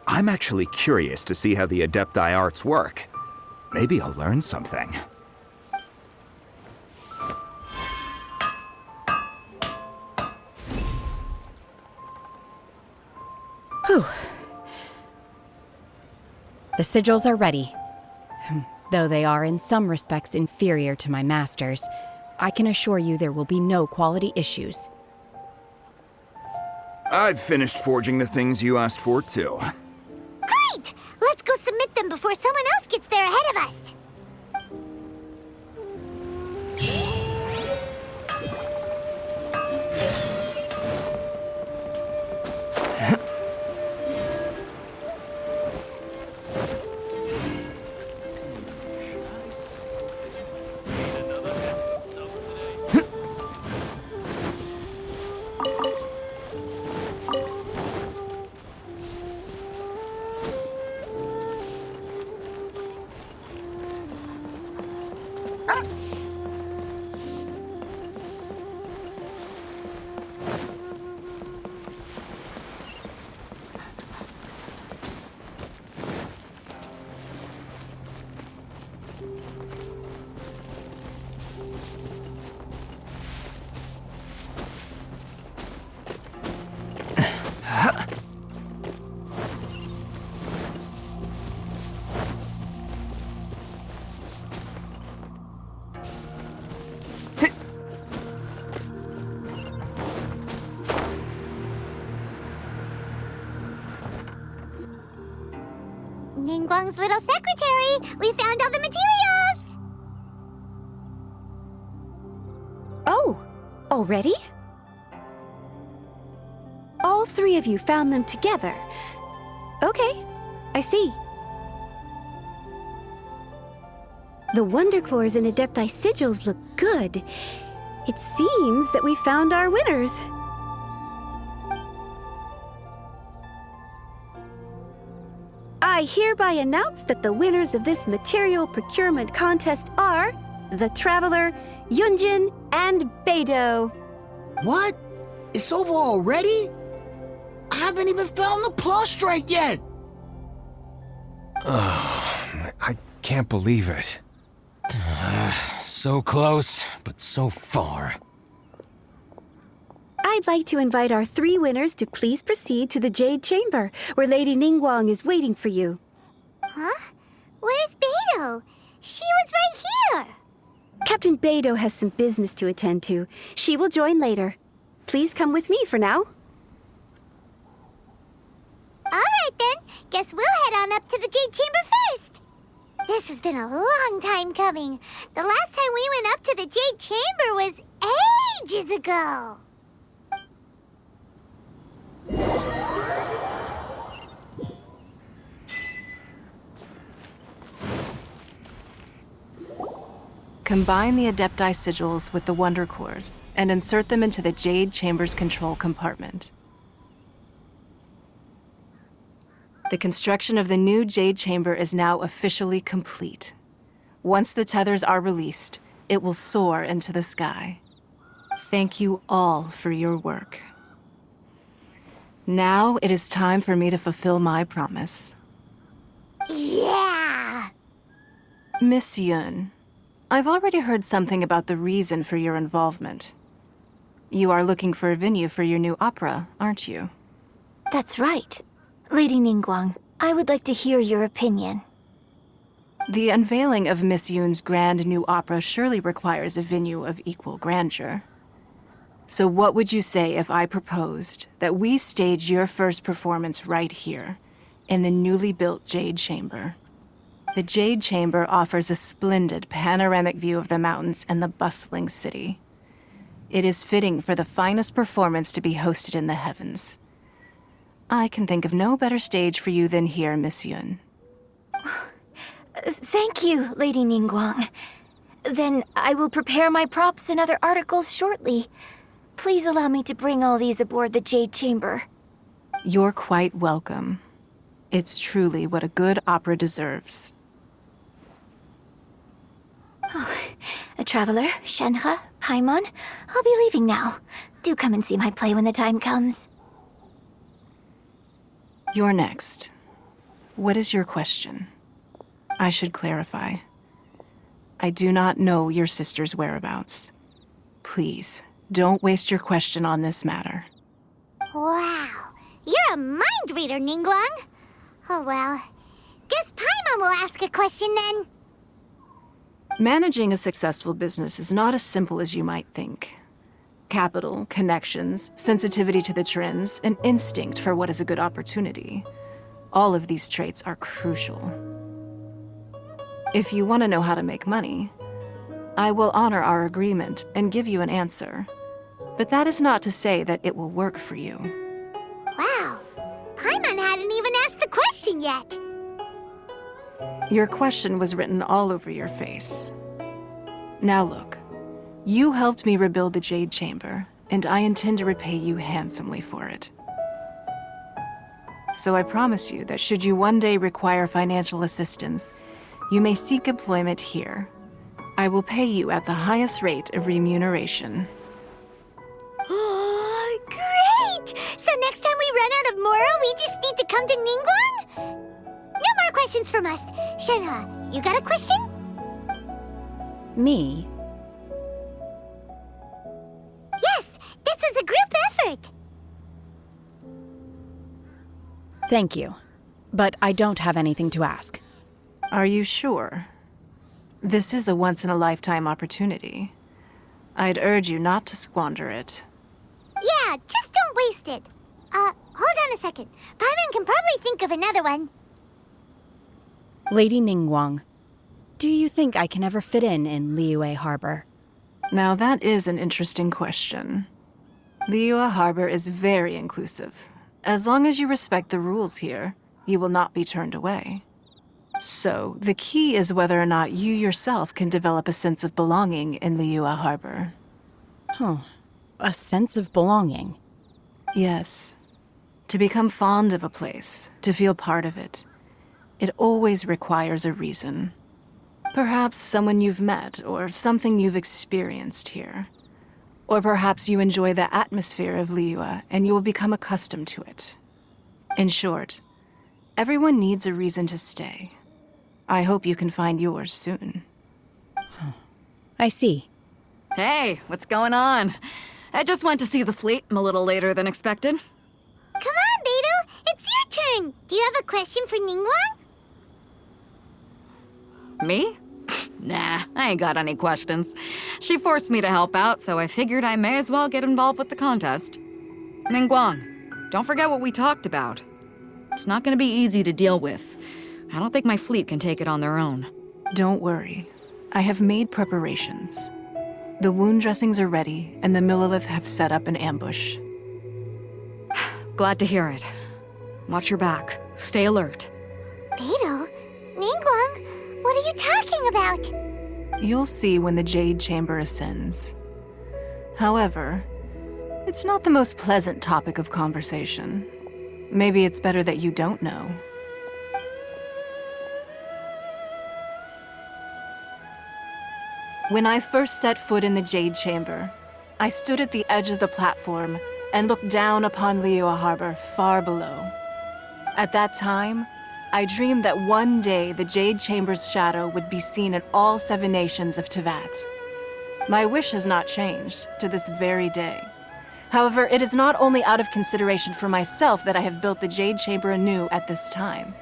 I'm actually curious to see how the Adepti arts work. Maybe I'll learn something. Whew. The sigils are ready. Though they are in some respects inferior to my master's, I can assure you there will be no quality issues. I've finished forging the things you asked for, too. Great! Let's go submit them before someone else gets there ahead of us. Ningguang's little secretary! We found all the materials! Oh, already? All three of you found them together. Okay, I see. The Wonder Cores and Adepti sigils look good. It seems that we found our winners. I hereby announce that the winners of this material procurement contest are the Traveler, Yunjin, and Beidou. What? It's over already? I haven't even found the plus strike yet! I can't believe it. So close, but so far. I'd like to invite our three winners to please proceed to the Jade Chamber, where Lady Ningguang is waiting for you. Huh? Where's Beidou? She was right here! Captain Beidou has some business to attend to. She will join later. Please come with me for now. Alright then, guess we'll head on up to the Jade Chamber first. This has been a long time coming. The last time we went up to the Jade Chamber was ages ago. Combine the Adepti sigils with the Wonder Cores and insert them into the Jade Chamber's control compartment. The construction of the new Jade Chamber is now officially complete. Once the tethers are released, it will soar into the sky. Thank you all for your work. Now it is time for me to fulfill my promise. Yeah! Miss Yun, I've already heard something about the reason for your involvement. You are looking for a venue for your new opera, aren't you? That's right. Lady Ningguang, I would like to hear your opinion. The unveiling of Miss Yun's grand new opera surely requires a venue of equal grandeur. So what would you say if I proposed that we stage your first performance right here, in the newly built Jade Chamber? The Jade Chamber offers a splendid panoramic view of the mountains and the bustling city. It is fitting for the finest performance to be hosted in the heavens. I can think of no better stage for you than here, Miss Yun. Thank you, Lady Ningguang. Then I will prepare my props and other articles shortly. Please allow me to bring all these aboard the Jade Chamber. You're quite welcome. It's truly what a good opera deserves. A traveler, Shenhe, Paimon, I'll be leaving now. Do come and see my play when the time comes. You're next. What is your question? I should clarify. I do not know your sister's whereabouts. Please, don't waste your question on this matter. Wow, you're a mind reader, Ningguang. Oh well, guess Paimon will ask a question then. Managing a successful business is not as simple as you might think. Capital, connections, sensitivity to the trends, and instinct for what is a good opportunity. All of these traits are crucial. If you want to know how to make money, I will honor our agreement and give you an answer. But that is not to say that it will work for you. Wow, Paimon hadn't even asked the question yet. Your question was written all over your face. Now look. You helped me rebuild the Jade Chamber, and I intend to repay you handsomely for it. So I promise you that should you one day require financial assistance, you may seek employment here. I will pay you at the highest rate of remuneration. Oh, great! So next time we run out of Moro, we just need to come to Ningguang? No more questions from us. Shenhe, you got a question? Me? Yes, this was a group effort. Thank you. But I don't have anything to ask. Are you sure? This is a once-in-a-lifetime opportunity. I'd urge you not to squander it. Yeah, just don't waste it. Hold on a second. Paimon can probably think of another one. Lady Ningguang, do you think I can ever fit in Liyue Harbor? Now that is an interesting question. Liyue Harbor is very inclusive. As long as you respect the rules here, you will not be turned away. So, the key is whether or not you yourself can develop a sense of belonging in Liyue Harbor. Huh. A sense of belonging? Yes. To become fond of a place, to feel part of it, it always requires a reason. Perhaps someone you've met, or something you've experienced here. Or perhaps you enjoy the atmosphere of Liyue, and you will become accustomed to it. In short, everyone needs a reason to stay. I hope you can find yours soon. I see. Hey, what's going on? I just went to see the fleet. I'm a little later than expected. Come on, Beidou, it's your turn. Do you have a question for Ningguang? Me? Nah, I ain't got any questions. She forced me to help out, so I figured I may as well get involved with the contest. Mingguan, don't forget what we talked about. It's not gonna be easy to deal with. I don't think my fleet can take it on their own. Don't worry. I have made preparations. The wound dressings are ready, and the Millilith have set up an ambush. Glad to hear it. Watch your back. Stay alert. Beidou? Ningguang? What are you talking about? You'll see when the Jade Chamber ascends. However, it's not the most pleasant topic of conversation. Maybe it's better that you don't know. When I first set foot in the Jade Chamber, I stood at the edge of the platform and looked down upon Liyue Harbor far below. At that time, I dreamed that one day the Jade Chamber's shadow would be seen in all 7 nations of Teyvat. My wish has not changed to this very day. However, it is not only out of consideration for myself that I have built the Jade Chamber anew at this time.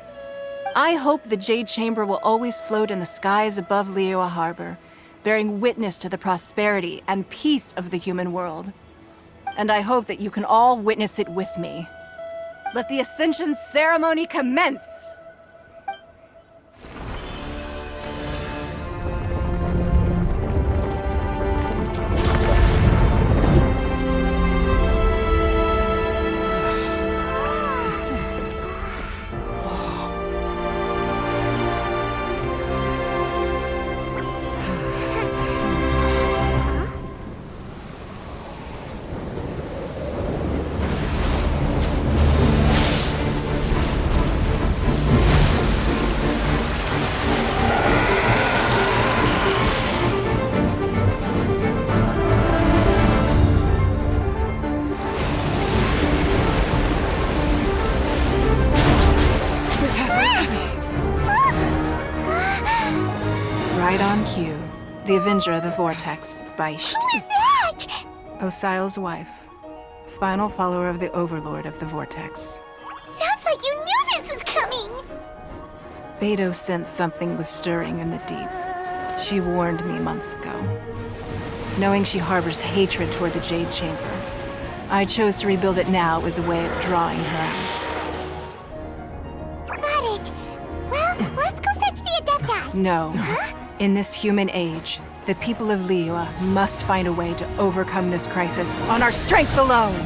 I hope the Jade Chamber will always float in the skies above Liyue Harbor, bearing witness to the prosperity and peace of the human world. And I hope that you can all witness it with me. Let the Ascension ceremony commence! Right on cue. The Avenger of the Vortex, Beisht. Who is that? Osial's wife. Final follower of the Overlord of the Vortex. Sounds like you knew this was coming! Beidou sensed something was stirring in the deep. She warned me months ago. Knowing she harbors hatred toward the Jade Chamber, I chose to rebuild it now as a way of drawing her out. Got it. Well, let's go fetch the Adepti. No. Huh? In this human age, the people of Liyue must find a way to overcome this crisis on our strength alone!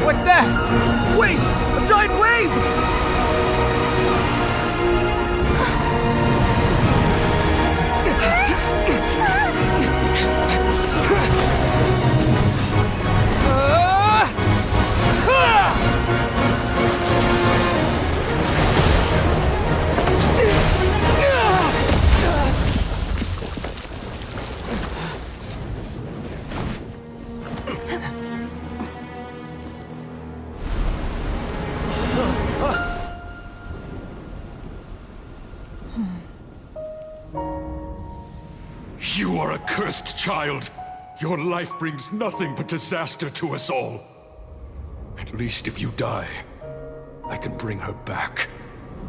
What's that? Wait! A giant wave! You are a cursed child. Your life brings nothing but disaster to us all. At least if you die, I can bring her back.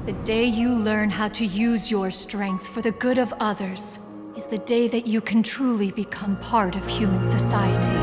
The day you learn how to use your strength for the good of others is the day that you can truly become part of human society.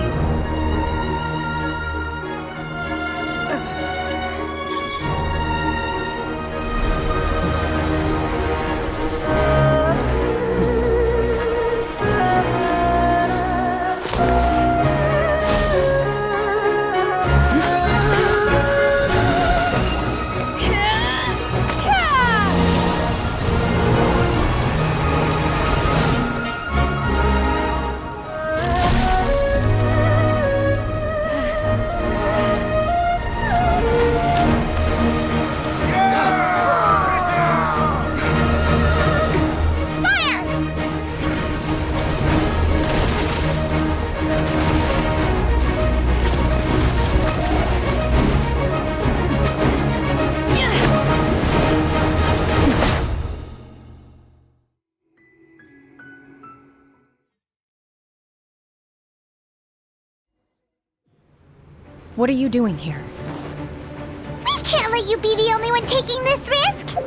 What are you doing here? We can't let you be the only one taking this risk!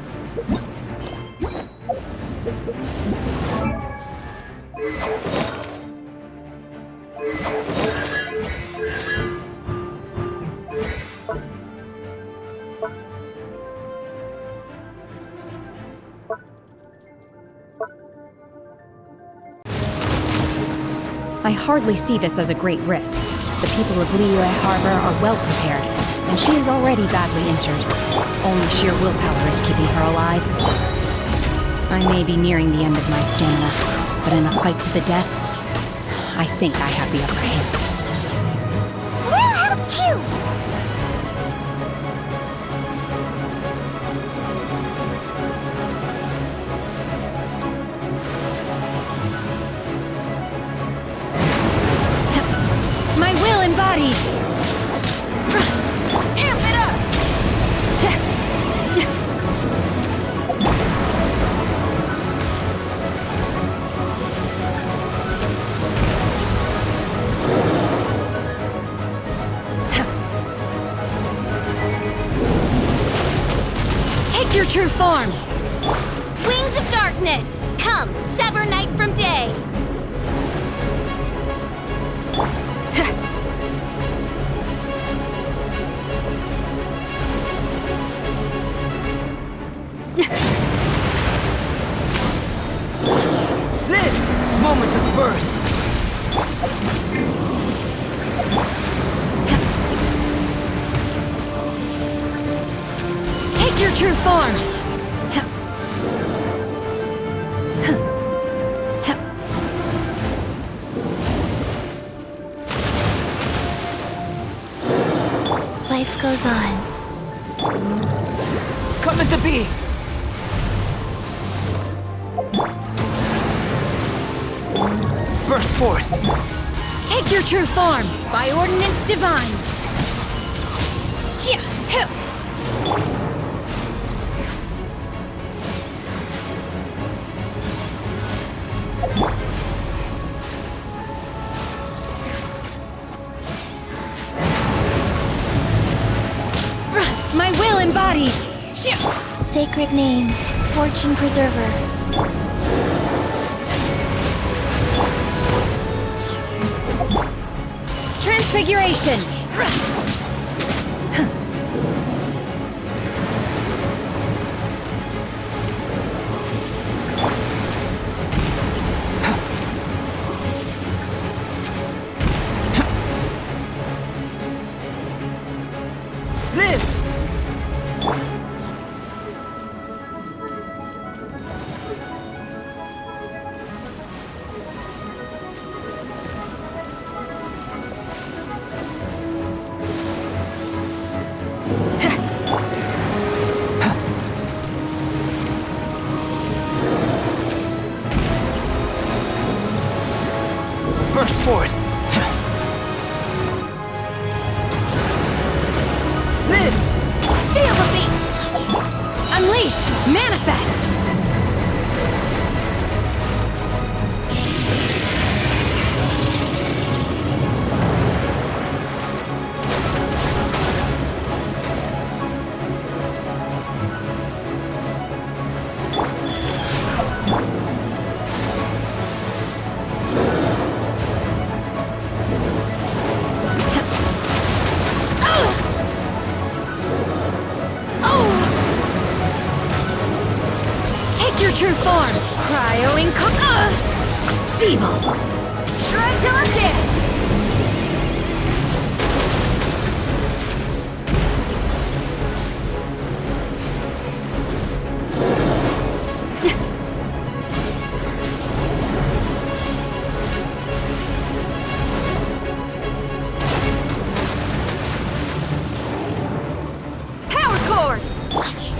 I hardly see this as a great risk. The people of Liyue Harbor are well prepared, and she is already badly injured. Only sheer willpower is keeping her alive. I may be nearing the end of my stamina, but in a fight to the death, I think I have the upper hand. We'll help too! My will embodied! Amp it up! Take your true form! Wings of darkness! Come, sever night from day! Live! Moments of birth! Take your true form! Life goes on. Come into being! Burst forth! Take your true form! By ordinance divine! My will embodied! Sacred name, Fortune Preserver. Transfiguration! Live! Burst forth! Live! Feel the beat! Unleash! Manifest! Take your true form! Feeble! Try till I'm dead! Power cord!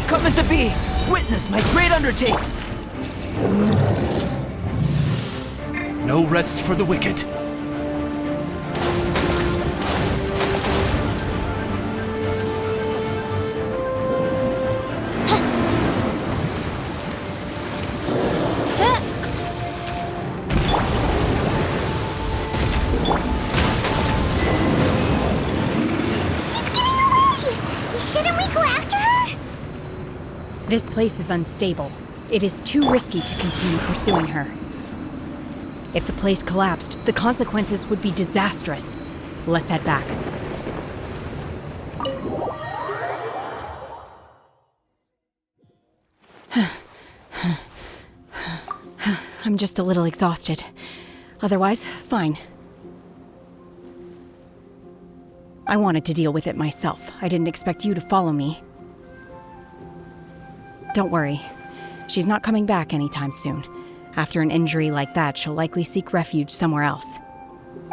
Come into being! Witness my great undertaking! No rest for the wicked. place is unstable. It is too risky to continue pursuing her. If the place collapsed, the consequences would be disastrous. Let's head back. I'm just a little exhausted. Otherwise, fine. I wanted to deal with it myself. I didn't expect you to follow me. Don't worry. She's not coming back anytime soon. After an injury like that, she'll likely seek refuge somewhere else.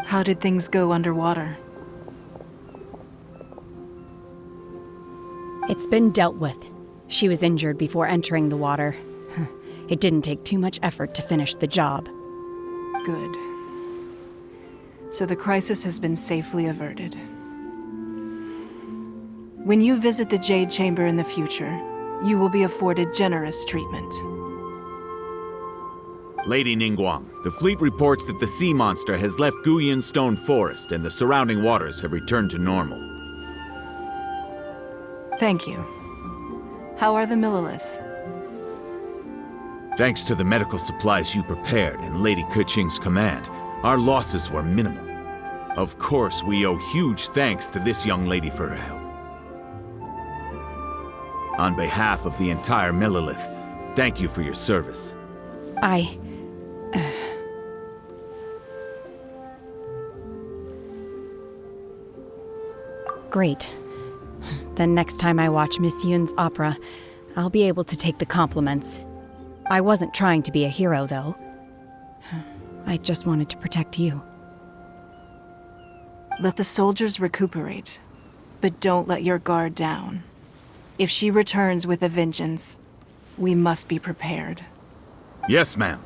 How did things go underwater? It's been dealt with. She was injured before entering the water. It didn't take too much effort to finish the job. Good. So the crisis has been safely averted. When you visit the Jade Chamber in the future, you will be afforded generous treatment. Lady Ningguang, the fleet reports that the sea monster has left Guyan Stone Forest and the surrounding waters have returned to normal. Thank you. How are the Millilith? Thanks to the medical supplies you prepared and Lady Keqing's command, our losses were minimal. Of course, we owe huge thanks to this young lady for her help. On behalf of the entire Millilith, thank you for your service. Great. Then next time I watch Miss Yun's opera, I'll be able to take the compliments. I wasn't trying to be a hero, though. I just wanted to protect you. Let the soldiers recuperate, but don't let your guard down. If she returns with a vengeance, we must be prepared. Yes, ma'am.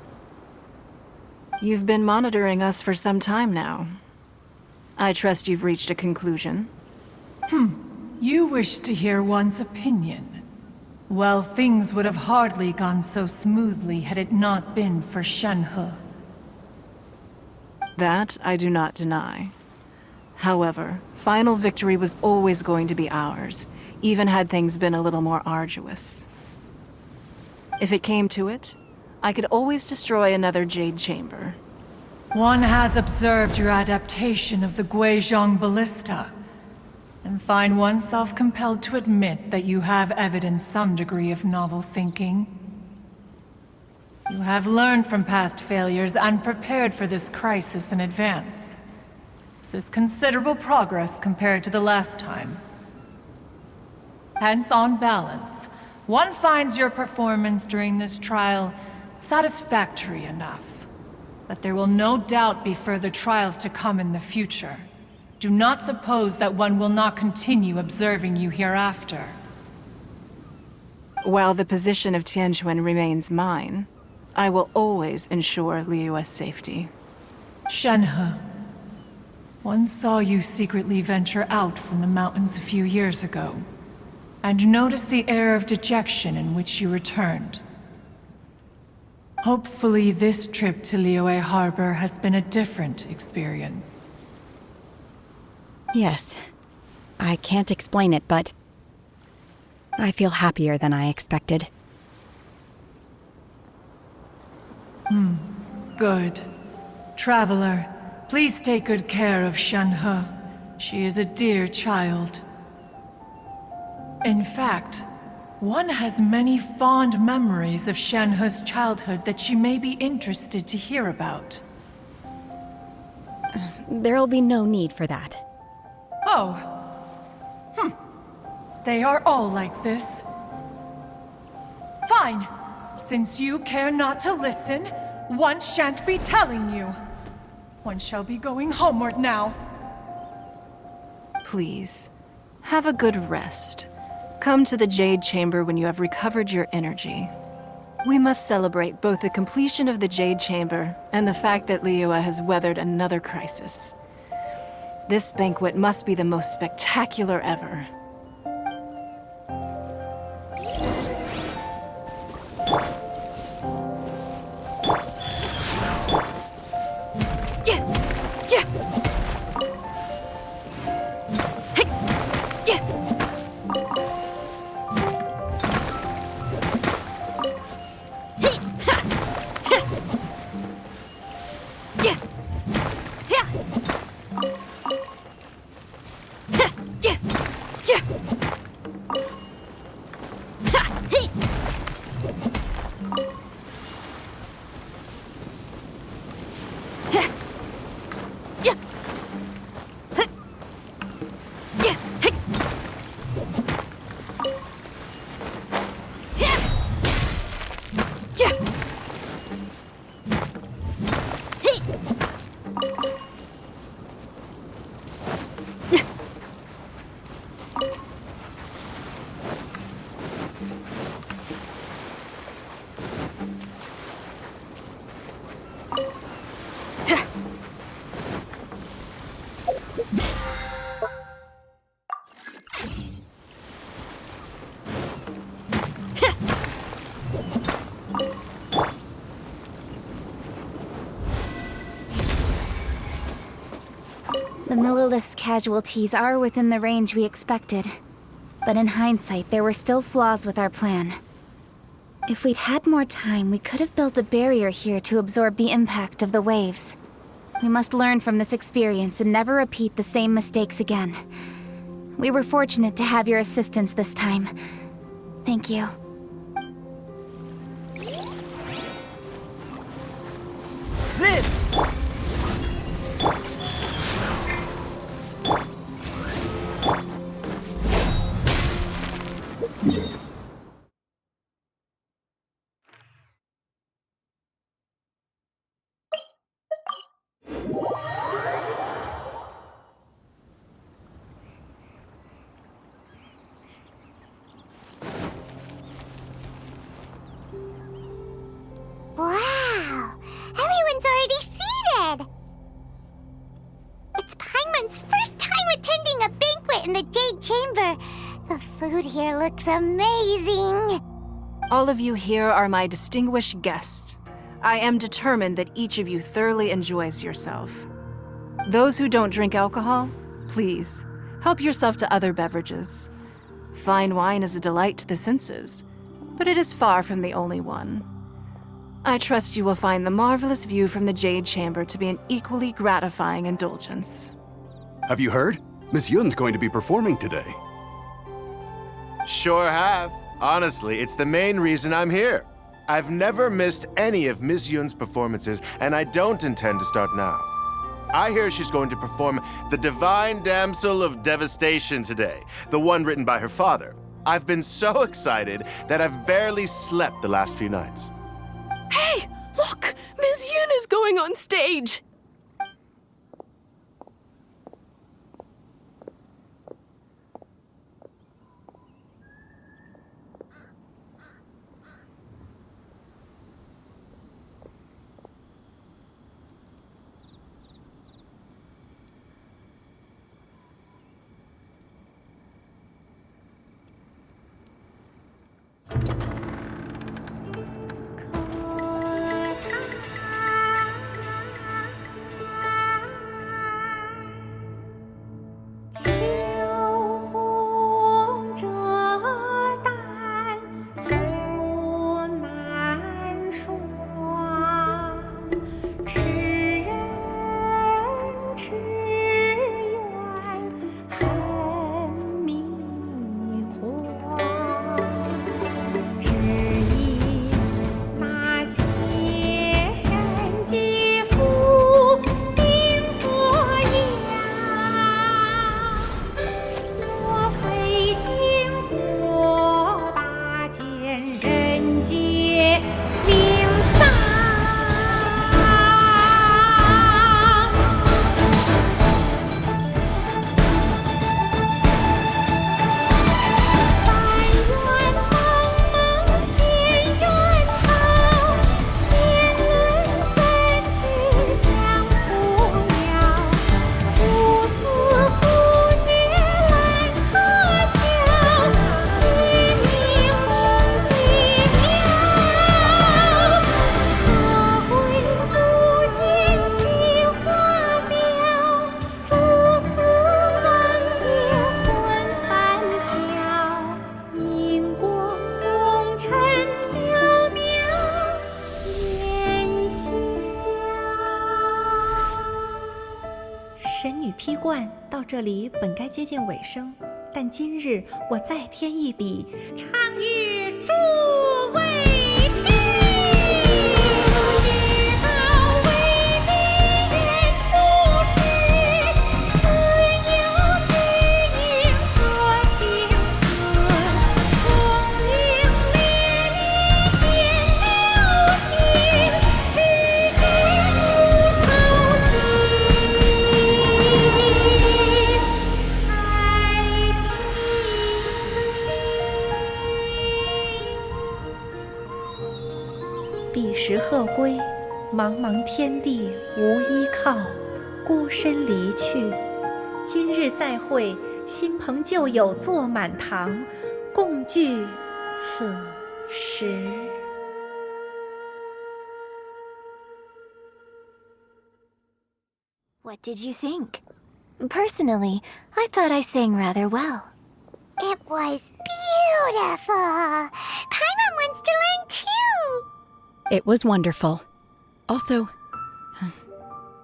You've been monitoring us for some time now. I trust you've reached a conclusion. You wish to hear one's opinion. Well, things would have hardly gone so smoothly had it not been for Shenhe. That I do not deny. However, final victory was always going to be ours, even had things been a little more arduous. If it came to it, I could always destroy another Jade Chamber. One has observed your adaptation of the Guizhong ballista, and find oneself compelled to admit that you have evidenced some degree of novel thinking. You have learned from past failures and prepared for this crisis in advance. This is considerable progress compared to the last time. Hence, on balance, one finds your performance during this trial satisfactory enough. But there will no doubt be further trials to come in the future. Do not suppose that one will not continue observing you hereafter. While the position of Tianquan remains mine, I will always ensure Liyue's safety. Shenhe, one saw you secretly venture out from the mountains a few years ago, and noticed the air of dejection in which you returned. Hopefully this trip to Liyue Harbor has been a different experience. Yes. I can't explain it, but I feel happier than I expected. Good. Traveler, please take good care of Shenhe. She is a dear child. In fact, one has many fond memories of Shenhe's childhood that she may be interested to hear about. There'll be no need for that. Oh. They are all like this. Fine. Since you care not to listen, one shan't be telling you. One shall be going homeward now. Please, have a good rest. Come to the Jade Chamber when you have recovered your energy. We must celebrate both the completion of the Jade Chamber and the fact that Liyue has weathered another crisis. This banquet must be the most spectacular ever. The Millilith's casualties are within the range we expected. But in hindsight, there were still flaws with our plan. If we'd had more time, we could have built a barrier here to absorb the impact of the waves. We must learn from this experience and never repeat the same mistakes again. We were fortunate to have your assistance this time. Thank you. Wow! Everyone's already seated! It's Paimon's first time attending a banquet in the Jade Chamber. The food here looks amazing. All of you here are my distinguished guests. I am determined that each of you thoroughly enjoys yourself. Those who don't drink alcohol, please, help yourself to other beverages. Fine wine is a delight to the senses, but it is far from the only one. I trust you will find the marvelous view from the Jade Chamber to be an equally gratifying indulgence. Have you heard? Miss Yun's going to be performing today. Sure have. Honestly, it's the main reason I'm here. I've never missed any of Miss Yun's performances, and I don't intend to start now. I hear she's going to perform The Divine Damsel of Devastation today, the one written by her father. I've been so excited that I've barely slept the last few nights. Hey, look! Miss Yun is going on stage!批冠到这里本该接近尾声，但今日我再添一笔，唱与诸位听。一道为民人如是，自有知音和情思。红缨烈烈见了彼时鹤归，茫茫天地无依靠，孤身离去。今日再会，新朋旧友坐满堂，共聚此时。What did you think? Personally, I thought I sang rather well. It was beautiful. Paimon wants to learn too. It was wonderful. Also,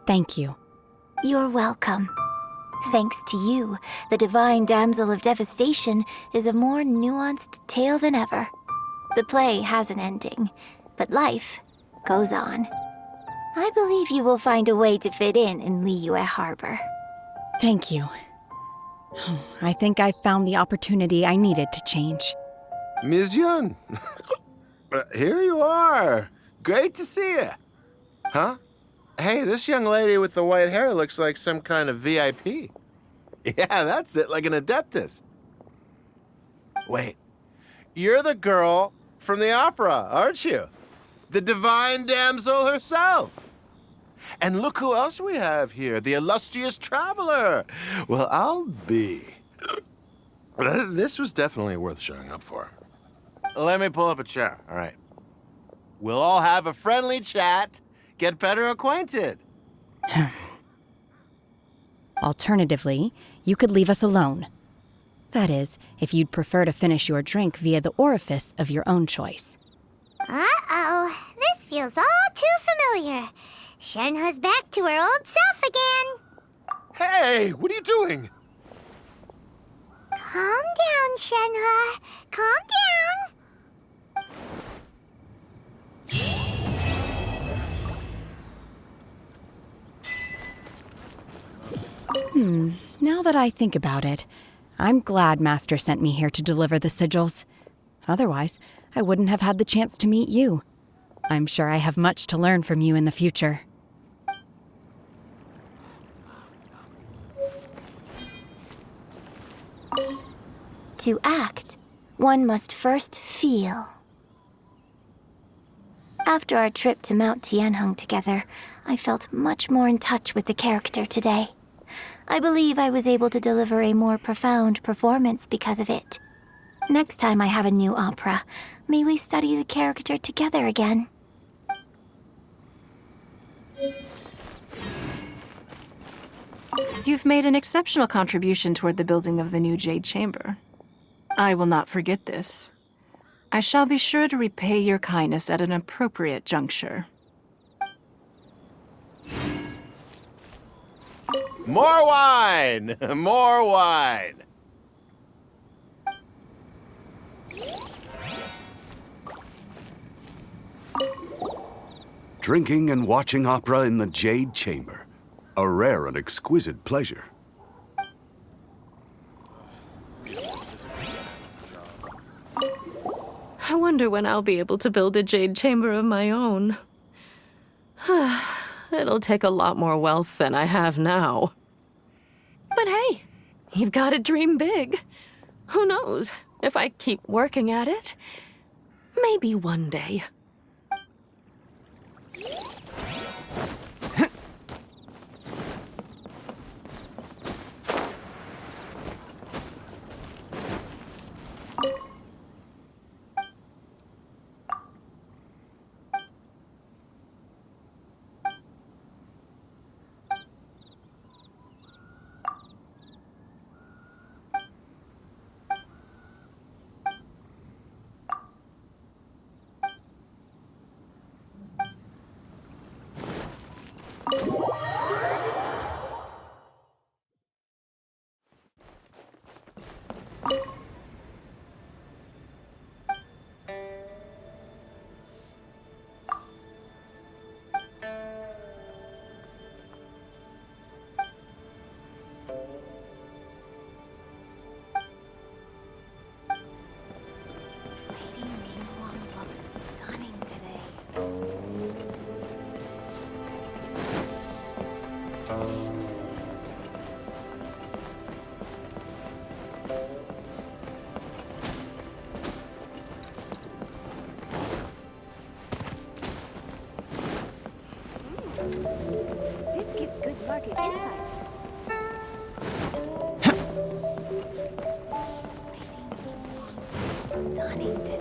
thank you. You're welcome. Thanks to you, the Divine Damsel of Devastation is a more nuanced tale than ever. The play has an ending, but life goes on. I believe you will find a way to fit in Liyue Harbor. Thank you. I think I've found the opportunity I needed to change. Ms. Yun, here you are. Great to see you. Huh? Hey, this young lady with the white hair looks like some kind of VIP. Yeah, that's it, like an Adeptus. Wait, you're the girl from the opera, aren't you? The Divine Damsel herself. And look who else we have here, the illustrious traveler. Well, I'll be. This was definitely worth showing up for. Let me pull up a chair, all right. We'll all have a friendly chat, get better acquainted. Alternatively, you could leave us alone. That is, if you'd prefer to finish your drink via the orifice of your own choice. Uh-oh, this feels all too familiar. Shenhe's back to her old self again. Hey, what are you doing? Calm down, Shenhe. Calm down. Now that I think about it, I'm glad Master sent me here to deliver the sigils. Otherwise, I wouldn't have had the chance to meet you. I'm sure I have much to learn from you in the future. To act, one must first feel. After our trip to Mount Tianheng together, I felt much more in touch with the character today. I believe I was able to deliver a more profound performance because of it. Next time I have a new opera, may we study the character together again. You've made an exceptional contribution toward the building of the new Jade Chamber. I will not forget this. I shall be sure to repay your kindness at an appropriate juncture. More wine! More wine! Drinking and watching opera in the Jade Chamber. A rare and exquisite pleasure. I wonder when I'll be able to build a jade chamber of my own. It'll take a lot more wealth than I have now. But hey, you've got to dream big. Who knows? If I keep working at it, maybe one day. This gives good market insight. Stunning, did